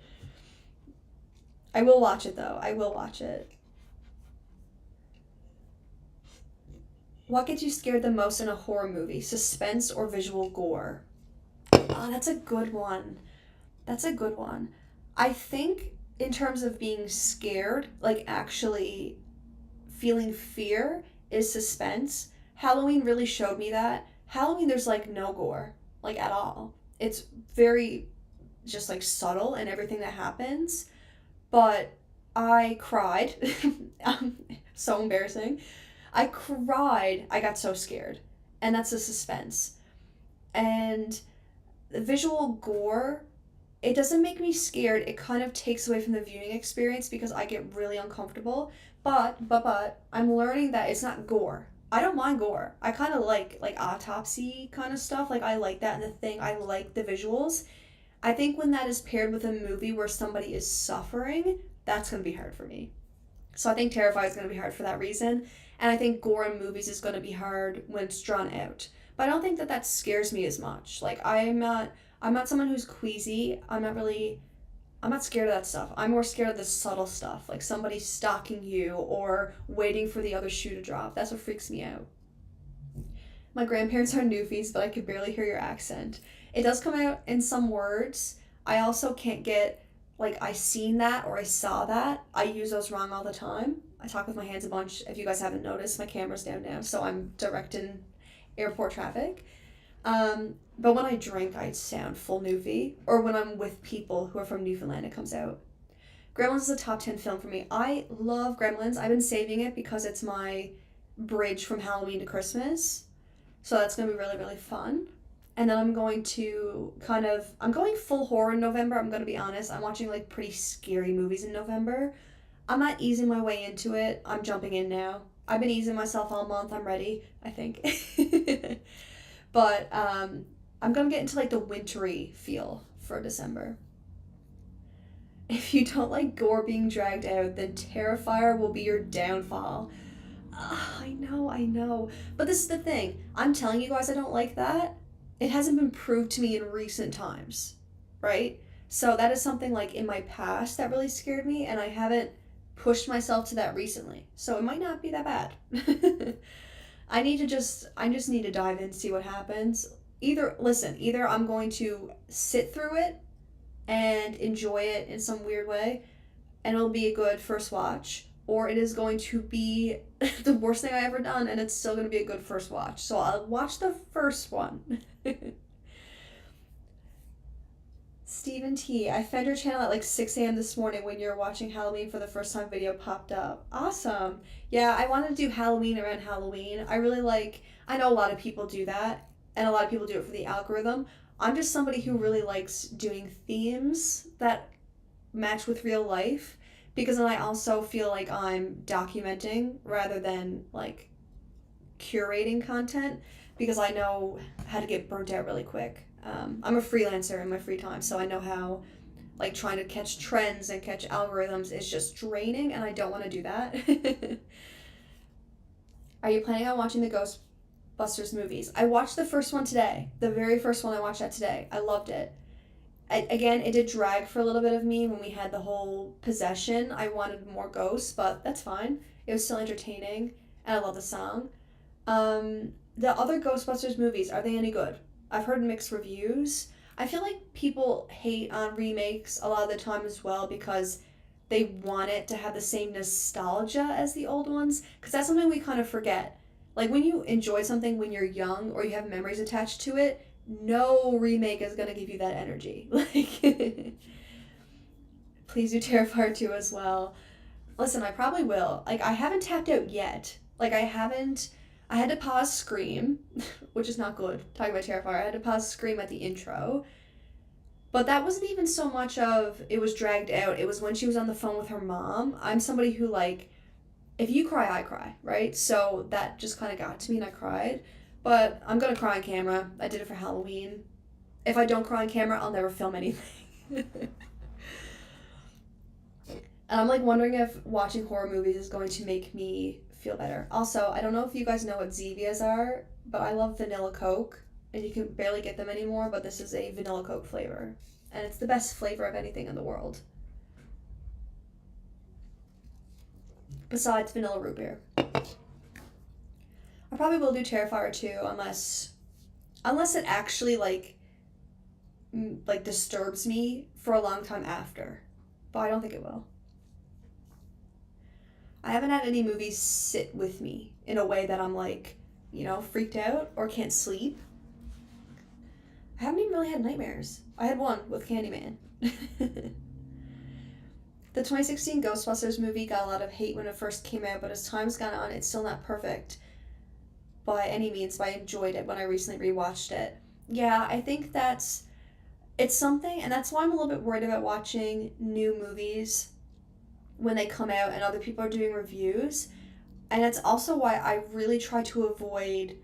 I will watch it though. I will watch it. What gets you scared the most in a horror movie? Suspense or visual gore? Oh, that's a good one. That's a good one. I think in terms of being scared, like actually feeling fear is suspense. Halloween really showed me that. Halloween, there's like no gore, like at all. It's very just like subtle in everything that happens. But I cried. So embarrassing. I cried. I got so scared. And that's the suspense. And the visual gore, it doesn't make me scared. It kind of takes away from the viewing experience because I get really uncomfortable. But I'm learning that it's not gore. I don't mind gore. I kind of like autopsy kind of stuff. Like I like that and the thing. I like the visuals. I think when that is paired with a movie where somebody is suffering, that's gonna be hard for me. So I think Terrified is gonna be hard for that reason, and I think gore in movies is gonna be hard when it's drawn out. But I don't think that that scares me as much. Like I'm not someone who's queasy. I'm not scared of that stuff. I'm more scared of the subtle stuff, like somebody stalking you or waiting for the other shoe to drop. That's what freaks me out. My grandparents are newfies, but I could barely hear your accent. It does come out in some words. I also can't get, like, I seen that or I saw that. I use those wrong all the time. I talk with my hands a bunch. If you guys haven't noticed, my camera's down now, so I'm directing airport traffic. But when I drink, I sound full Newfie. Or when I'm with people who are from Newfoundland, it comes out. Gremlins is a top 10 film for me. I love Gremlins. I've been saving it because it's my bridge from Halloween to Christmas. So that's going to be really, really fun. And then I'm going to I'm going full horror in November. I'm going to be honest. I'm watching like pretty scary movies in November. I'm not easing my way into it. I'm jumping in now. I've been easing myself all month. I'm ready, I think. But I'm going to get into like the wintry feel for December. If you don't like gore being dragged out, then Terrifier will be your downfall. I know, I know. But this is the thing. I'm telling you guys I don't like that. It hasn't been proved to me in recent times, right? So that is something like in my past that really scared me, and I haven't pushed myself to that recently. So it might not be that bad. I just need to dive in and see what happens. Either I'm going to sit through it and enjoy it in some weird way, and it'll be a good first watch, or it is going to be the worst thing I ever done, and it's still going to be a good first watch. So I'll watch the first one. Stephen T, I found your channel at like 6 a.m. this morning when you were watching Halloween for the first time video popped up. Awesome. Yeah, I wanted to do Halloween around Halloween. I know a lot of people do that, and a lot of people do it for the algorithm. I'm just somebody who really likes doing themes that match with real life because then I also feel like I'm documenting rather than like curating content because I know how to get burnt out really quick. I'm a freelancer in my free time, so I know how like trying to catch trends and catch algorithms is just draining, and I don't want to do that. Are you planning on watching the Ghostbusters movies? I watched the first one today. The very first one I watched that today. I loved it. Again, it did drag for a little bit of me when we had the whole possession. I wanted more ghosts, but that's fine. It was still entertaining, and I love the song. The other Ghostbusters movies, are they any good? I've heard mixed reviews. I feel like people hate on remakes a lot of the time as well because they want it to have the same nostalgia as the old ones, because that's something we kind of forget. Like when you enjoy something when you're young or you have memories attached to it, no remake is going to give you that energy. Like, please do Terrifier 2 as well. Listen, I probably will. Like, I haven't tapped out yet. Like, I haven't. I had to pause Scream, which is not good. Talking about Terrifier, I had to pause Scream at the intro. But that wasn't even so much of it was dragged out. It was when she was on the phone with her mom. I'm somebody who, like, if you cry, I cry, right? So that just kind of got to me and I cried. But I'm going to cry on camera. I did it for Halloween. If I don't cry on camera, I'll never film anything. And I'm like wondering if watching horror movies is going to make me feel better. Also, I don't know if you guys know what Zevias are, but I love vanilla Coke, and you can barely get them anymore, but this is a vanilla Coke flavor. And it's the best flavor of anything in the world. Besides vanilla root beer. I probably will do Terrifier 2 unless it actually like disturbs me for a long time after. But I don't think it will. I haven't had any movies sit with me in a way that I'm like, freaked out or can't sleep. I haven't even really had nightmares. I had one with Candyman. The 2016 Ghostbusters movie got a lot of hate when it first came out, but as time's gone on, it's still not perfect by any means, but I enjoyed it when I recently rewatched it. Yeah, I think it's something, and that's why I'm a little bit worried about watching new movies when they come out and other people are doing reviews. And that's also why I really try to avoid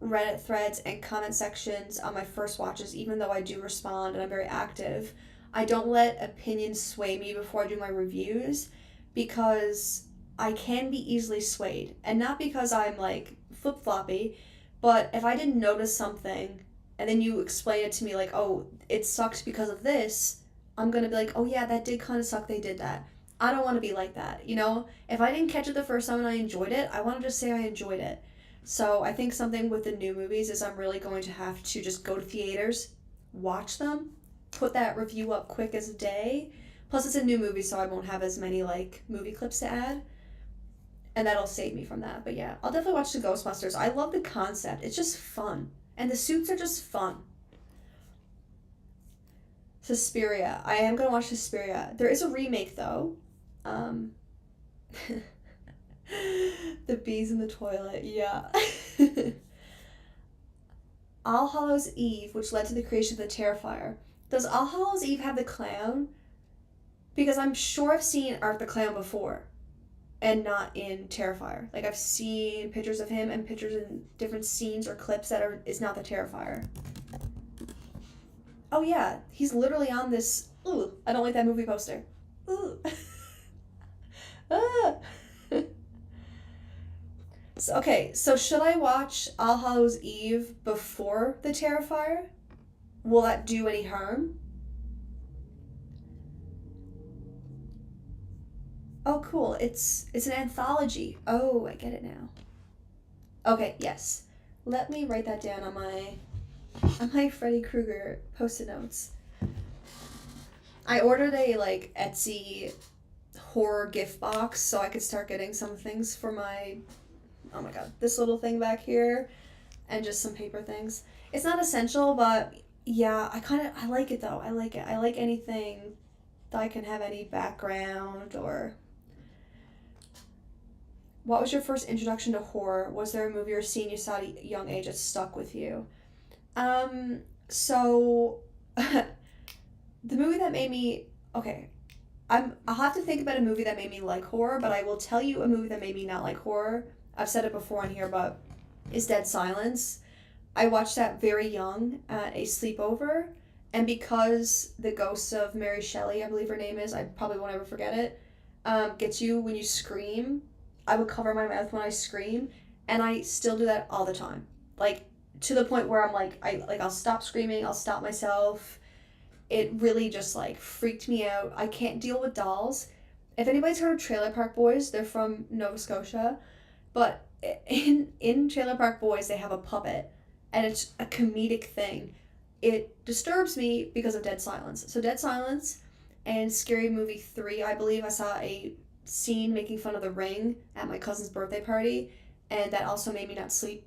Reddit threads and comment sections on my first watches, even though I do respond and I'm very active. I don't let opinions sway me before I do my reviews because I can be easily swayed. And not because I'm like flip floppy, but if I didn't notice something and then you explain it to me like, oh, it sucked because of this, I'm gonna be like, oh yeah, that did kind of suck, they did that. I don't want to be like that, you know? If I didn't catch it the first time and I enjoyed it, I want to just say I enjoyed it. So I think something with the new movies is I'm really going to have to just go to theaters, watch them, put that review up quick as a day. Plus it's a new movie, so I won't have as many like movie clips to add. And that'll save me from that. But yeah, I'll definitely watch the Ghostbusters. I love the concept. It's just fun. And the suits are just fun. Suspiria. I am going to watch Suspiria. There is a remake though. Um, the bees in the toilet, yeah. All Hallows Eve, which led to the creation of the Terrifier. Does All Hallows Eve have the clown? Because I'm sure I've seen Art the Clown before, and not in Terrifier. Like I've seen pictures of him and pictures in different scenes or clips that is not the Terrifier. Oh yeah, he's literally on this. Ooh, I don't like that movie poster. Ooh. Ah. So should I watch All Hallows Eve before the Terrifier? Will that do any harm? Oh, cool. It's an anthology. Oh, I get it now. Okay, yes. Let me write that down on my Freddy Krueger post-it notes. I ordered a like Etsy horror gift box so I could start getting some things for my, oh my god, this little thing back here and just some paper things. It's not essential, but yeah, I like it though. I like it. I like anything that I can have any background or. What was your first introduction to horror? Was there a movie or scene you saw at a young age that stuck with you? So the movie that made me, okay, I'll have to think about a movie that made me like horror, but I will tell you a movie that made me not like horror. I've said it before on here, but is Dead Silence. I watched that very young at a sleepover, and because the ghost of Mary Shelley, I believe her name is, I probably won't ever forget it, gets you when you scream. I would cover my mouth when I scream, and I still do that all the time. Like to the point where I'm like I'll stop screaming, I'll stop myself. It really just like freaked me out. I can't deal with dolls. If anybody's heard of Trailer Park Boys, they're from Nova Scotia, but in Trailer Park Boys they have a puppet, and it's a comedic thing. It disturbs me because of Dead Silence. So Dead Silence and Scary Movie 3, I believe I saw a scene making fun of the ring at my cousin's birthday party, and that also made me not sleep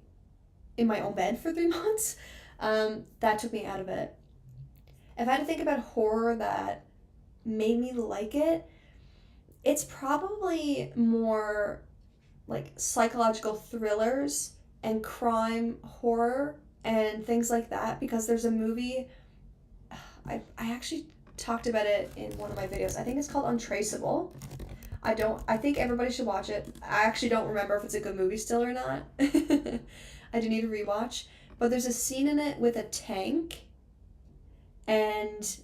in my own bed for 3 months. That took me out of it. If I had to think about horror that made me like it, it's probably more like psychological thrillers and crime horror and things like that, because there's a movie, I actually talked about it in one of my videos. I think it's called Untraceable. I think everybody should watch it. I actually don't remember if it's a good movie still or not. I do need to rewatch. But there's a scene in it with a tank, and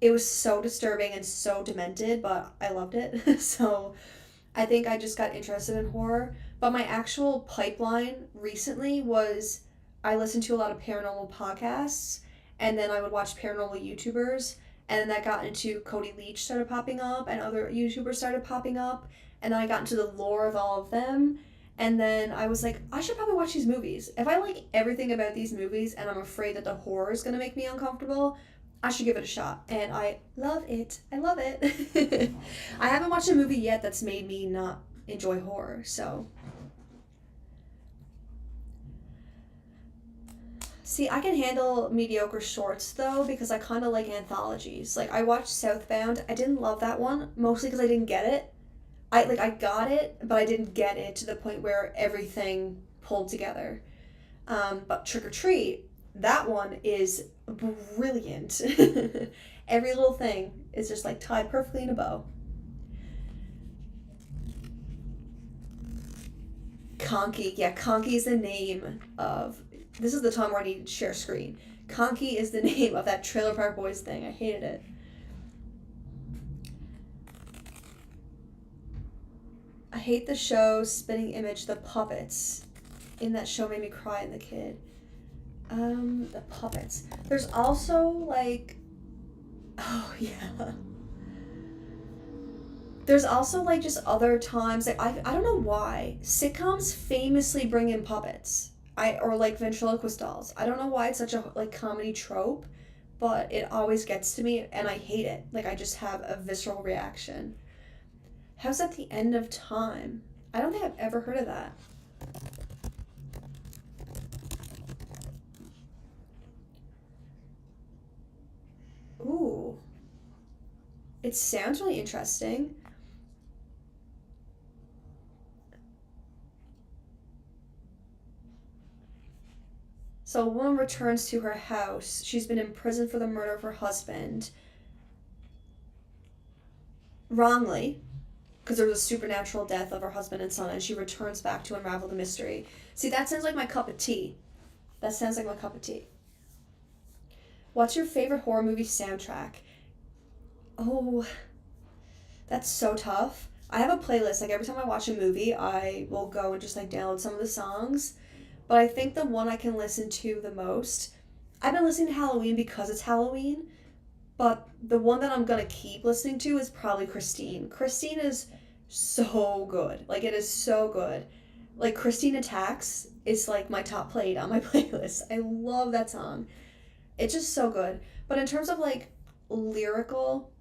it was so disturbing and so demented, but I loved it. So I think I just got interested in horror. But my actual pipeline recently was I listened to a lot of paranormal podcasts, and then I would watch paranormal YouTubers, and then that got into Cody Leach started popping up, and other YouTubers started popping up, and then I got into the lore of all of them. And then I was like, I should probably watch these movies. If I like everything about these movies and I'm afraid that the horror is going to make me uncomfortable, I should give it a shot. And I love it. I love it. I haven't watched a movie yet that's made me not enjoy horror. So, see, I can handle mediocre shorts though, because I kind of like anthologies. Like I watched Southbound. I didn't love that one, mostly because I didn't get it. I got it, but I didn't get it to the point where everything pulled together. But Trick or Treat, that one is brilliant. Every little thing is just like tied perfectly in a bow. Conky, yeah, Conky is the name of. This is the time where I need to share screen. Conky is the name of that Trailer Park Boys thing. I hated it. I hate the show Spitting Image, the puppets. In that show made me cry in the kid. The puppets. There's also like, oh yeah. There's also like just other times like I don't know why sitcoms famously bring in puppets. Or like ventriloquist dolls. I don't know why it's such a like comedy trope, but it always gets to me and I hate it. Like I just have a visceral reaction. How's that the end of time? I don't think I've ever heard of that. Ooh. It sounds really interesting. So a woman returns to her house. She's been in prison for the murder of her husband. Wrongly, because there was a supernatural death of her husband and son, and she returns back to unravel the mystery. See, that sounds like my cup of tea. That sounds like my cup of tea. What's your favorite horror movie soundtrack? Oh, that's so tough. I have a playlist. Like every time I watch a movie, I will go and just like download some of the songs. But I think the one I can listen to the most, I've been listening to Halloween because it's Halloween, but the one that I'm gonna keep listening to is probably Christine. Christine is so good. Like it is so good. Like Christine Attacks is like my top played on my playlist. I love that song. It's just so good. But in terms of like lyrical,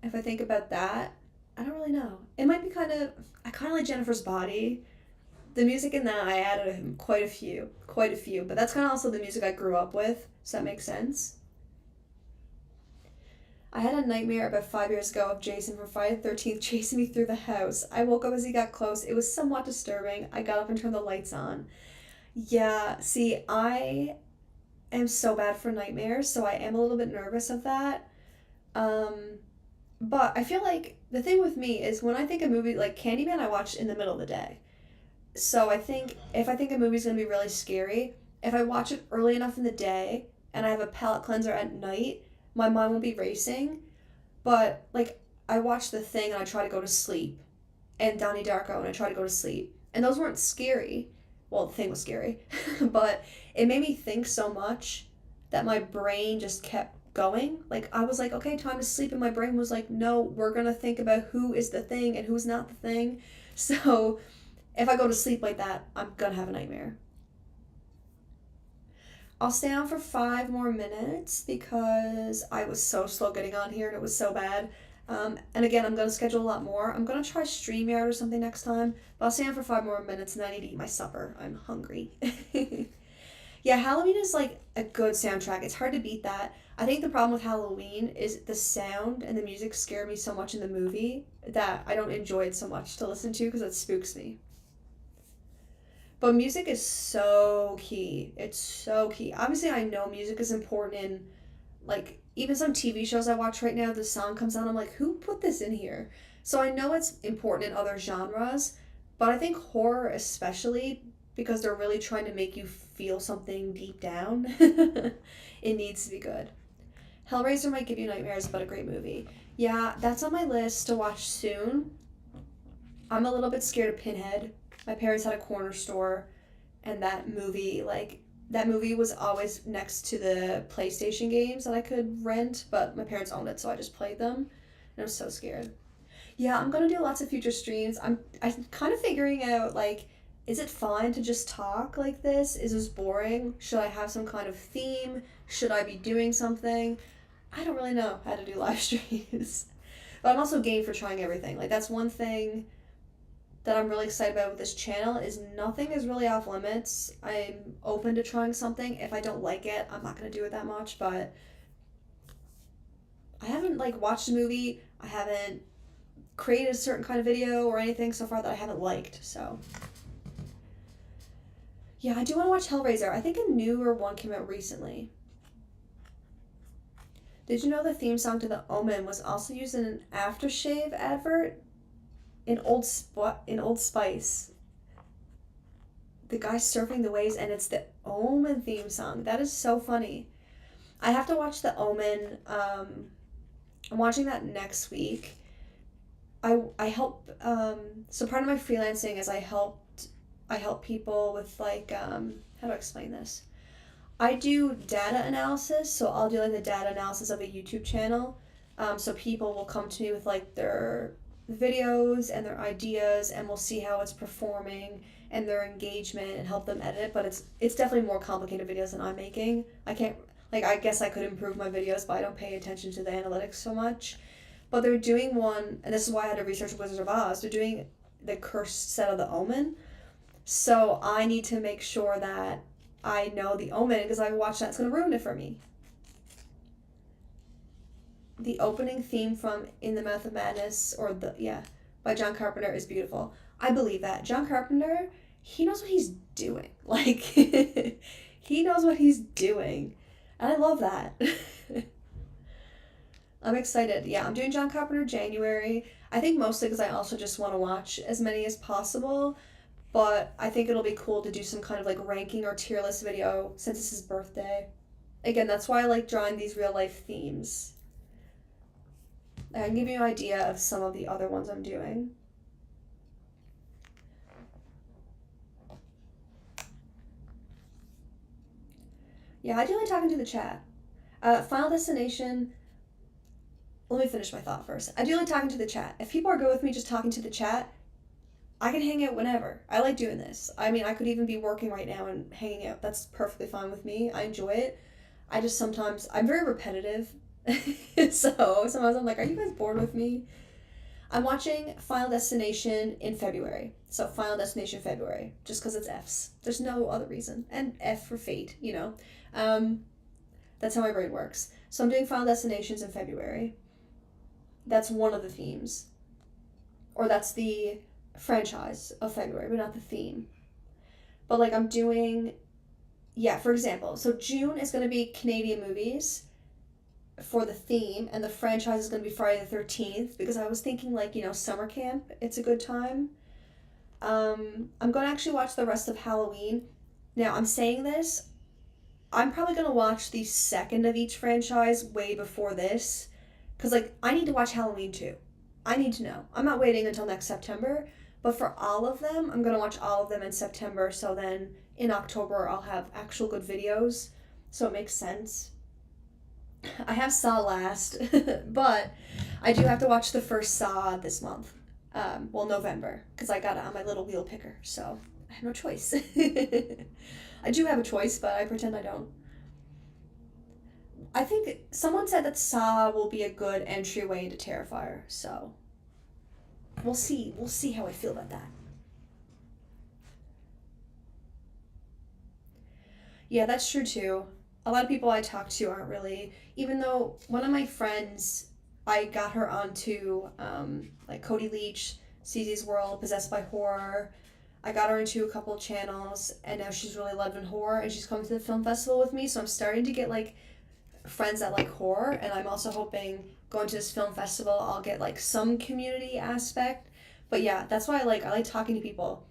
if I think about that, I don't really know. It might be I kind of like Jennifer's Body. The music in that I added quite a few. But that's kind of also the music I grew up with. Does that make sense? I had a nightmare about 5 years ago of Jason from Friday the 13th chasing me through the house. I woke up as he got close. It was somewhat disturbing. I got up and turned the lights on. Yeah, see, I am so bad for nightmares, so I am a little bit nervous of that. Um, but I feel like the thing with me is when I think a movie like Candyman, I watch in the middle of the day. So I think if I think a movie's gonna be really scary, if I watch it early enough in the day and I have a palate cleanser at night, my mind won't be racing. But like I watched The Thing and I try to go to sleep, and Donnie Darko and I try to go to sleep, and those weren't scary. Well, The Thing was scary, but it made me think so much that my brain just kept going. Like, I was like, okay, time to sleep, and my brain was like, no, we're gonna think about who is the thing and who's not the thing. So if I go to sleep like that, I'm gonna have a nightmare. I'll stay on for 5 more minutes because I was so slow getting on here and it was so bad. And again, I'm going to schedule a lot more. I'm going to try StreamYard or something next time, but I'll stay on for 5 more minutes and I need to eat my supper. I'm hungry. Yeah, Halloween is like a good soundtrack. It's hard to beat that. I think the problem with Halloween is the sound and the music scare me so much in the movie that I don't enjoy it so much to listen to because it spooks me. But music is so key. It's so key. Obviously, I know music is important in, like, even some TV shows I watch right now, the song comes on, I'm like, who put this in here? So I know it's important in other genres, but I think horror especially, because they're really trying to make you feel something deep down, it needs to be good. Hellraiser might give you nightmares, but a great movie. Yeah, that's on my list to watch soon. I'm a little bit scared of Pinhead. My parents had a corner store, and that movie was always next to the PlayStation games that I could rent, but my parents owned it, so I just played them, and I was so scared. Yeah, I'm gonna do lots of future streams. I'm kind of figuring out, like, is it fine to just talk like this? Is this boring? Should I have some kind of theme? Should I be doing something? I don't really know how to do live streams. But I'm also game for trying everything. Like, that's one thing that I'm really excited about with this channel is nothing is really off limits. I'm open to trying something. If I don't like it, I'm not gonna do it that much, but I haven't like watched a movie. I haven't created a certain kind of video or anything so far that I haven't liked. So yeah, I do want to watch Hellraiser. I think a newer one came out recently. Did you know the theme song to The Omen was also used in an aftershave advert in Old Spice? The guy surfing the waves, and it's the Omen theme song. That is so funny. I have to watch The Omen. I'm watching that next week. I help. So part of my freelancing is I help people with like how do I explain this? I do data analysis, so I'll do like the data analysis of a YouTube channel. So people will come to me with like their videos and their ideas, and we'll see how it's performing and their engagement and help them edit it. But it's definitely more complicated videos than I'm making. I can't like I guess I could improve my videos, but I don't pay attention to the analytics so much. But they're doing one, and this is why I had to research Wizards of Oz. They're doing the cursed set of The Omen, so I need to make sure that I know The Omen because I watched that. It's gonna ruin it for me. The opening theme from In the Mouth of Madness, or the yeah, by John Carpenter is beautiful. I believe that John Carpenter, he knows what he's doing. Like he knows what he's doing, and I love that. I'm excited. Yeah, I'm doing John Carpenter January. I think mostly because I also just want to watch as many as possible. But I think it'll be cool to do some kind of like ranking or tier list video since it's his birthday. Again, that's why I like drawing these real life themes. I can give you an idea of some of the other ones I'm doing. Yeah, I do like talking to the chat. Final Destination. Let me finish my thought first. I do like talking to the chat. If people are good with me just talking to the chat, I can hang out whenever. I like doing this. I mean, I could even be working right now and hanging out. That's perfectly fine with me. I enjoy it. I just sometimes, I'm very repetitive. So sometimes I'm like, are you guys bored with me? I'm watching Final Destination in February. So Final Destination February, just because it's F's. There's no other reason. And F for fate, you know. That's how my brain works. So I'm doing Final Destinations in February. That's one of the themes. Or that's the franchise of February, but not the theme. But like I'm doing, yeah, for example, so June is going to be Canadian movies for the theme, and the franchise is going to be Friday the 13th because I was thinking like, you know, summer camp, it's a good time. I'm going to actually watch the rest of Halloween. Now, I'm saying this, I'm probably going to watch the second of each franchise way before this because like I need to watch Halloween too. I need to know. I'm not waiting until next September, but for all of them, I'm going to watch all of them in September, so then in October I'll have actual good videos, so it makes sense. I have Saw last, but I do have to watch the first Saw this month. Well, November, because I got it on my little wheel picker, so I have no choice. I do have a choice, but I pretend I don't. I think someone said that Saw will be a good entryway into Terrifier, so we'll see. We'll see how I feel about that. Yeah, that's true too. A lot of people I talk to aren't really, even though one of my friends, I got her onto like Cody Leach, Cece's World, Possessed by Horror. I got her into a couple of channels, and now she's really loving horror, and she's coming to the film festival with me. So I'm starting to get like friends that like horror, and I'm also hoping going to this film festival, I'll get like some community aspect. But yeah, that's why I like talking to people.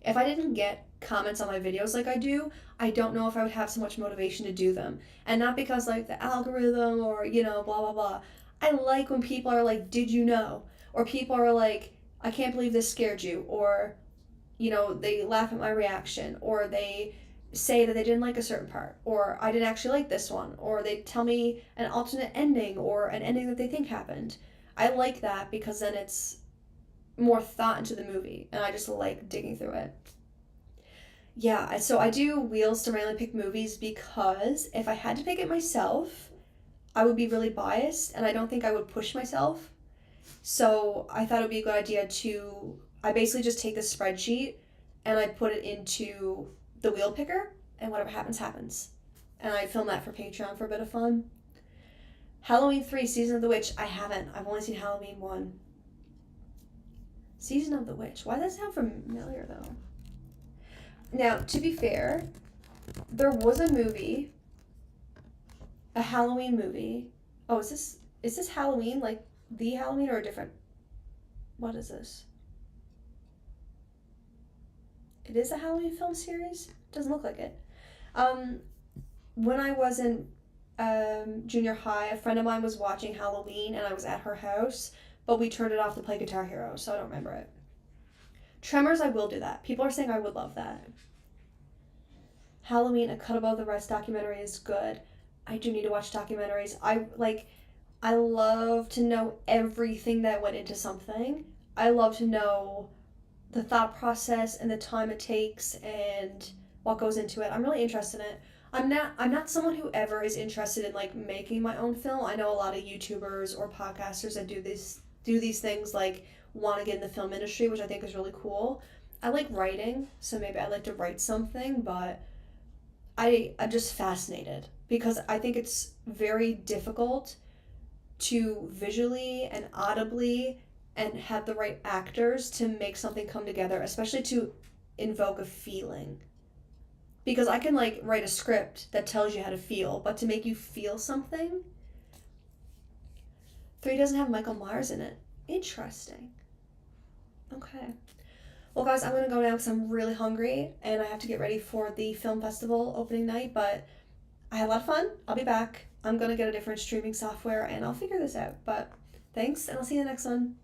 If I didn't get comments on my videos like I do, I don't know if I would have so much motivation to do them. And not because like the algorithm or, blah blah blah. I like when people are like, "Did you know?" Or people are like, "I can't believe this scared you." Or, they laugh at my reaction, or they say that they didn't like a certain part, or I didn't actually like this one, or they tell me an alternate ending or an ending that they think happened. I like that because then it's more thought into the movie, and I just like digging through it. Yeah, so I do Wheels to randomly pick movies because if I had to pick it myself, I would be really biased, and I don't think I would push myself. So I thought it would be a good idea to. I basically just take this spreadsheet and I put it into the wheel picker, and whatever happens, happens. And I film that for Patreon for a bit of fun. Halloween 3, Season of the Witch, I haven't. I've only seen Halloween 1. Season of the Witch. Why does that sound familiar, though? Now, to be fair, there was a movie, a Halloween movie. Oh, is this Halloween, like the Halloween, or a different? What is this? It is a Halloween film series. Doesn't look like it. Um, when I was in junior high, a friend of mine was watching Halloween, and I was at her house, but we turned it off to play Guitar Hero, so I don't remember it. Tremors, I will do that. People are saying I would love that. Halloween, A Cut Above the Rest documentary is good. I do need to watch documentaries. I love to know everything that went into something. I love to know the thought process and the time it takes and what goes into it. I'm really interested in it. I'm not someone who ever is interested in like making my own film. I know a lot of YouTubers or podcasters that do these things like want to get in the film industry, which I think is really cool. I like writing, so maybe I'd like to write something, but I'm just fascinated because I think it's very difficult to visually and audibly and have the right actors to make something come together, especially to invoke a feeling. Because I can like write a script that tells you how to feel, but to make you feel something, 3 doesn't have Michael Myers in it. Interesting. Okay. Well, guys, I'm gonna go now because I'm really hungry and I have to get ready for the film festival opening night. But I had a lot of fun. I'll be back. I'm gonna get a different streaming software and I'll figure this out. But thanks, and I'll see you in the next one.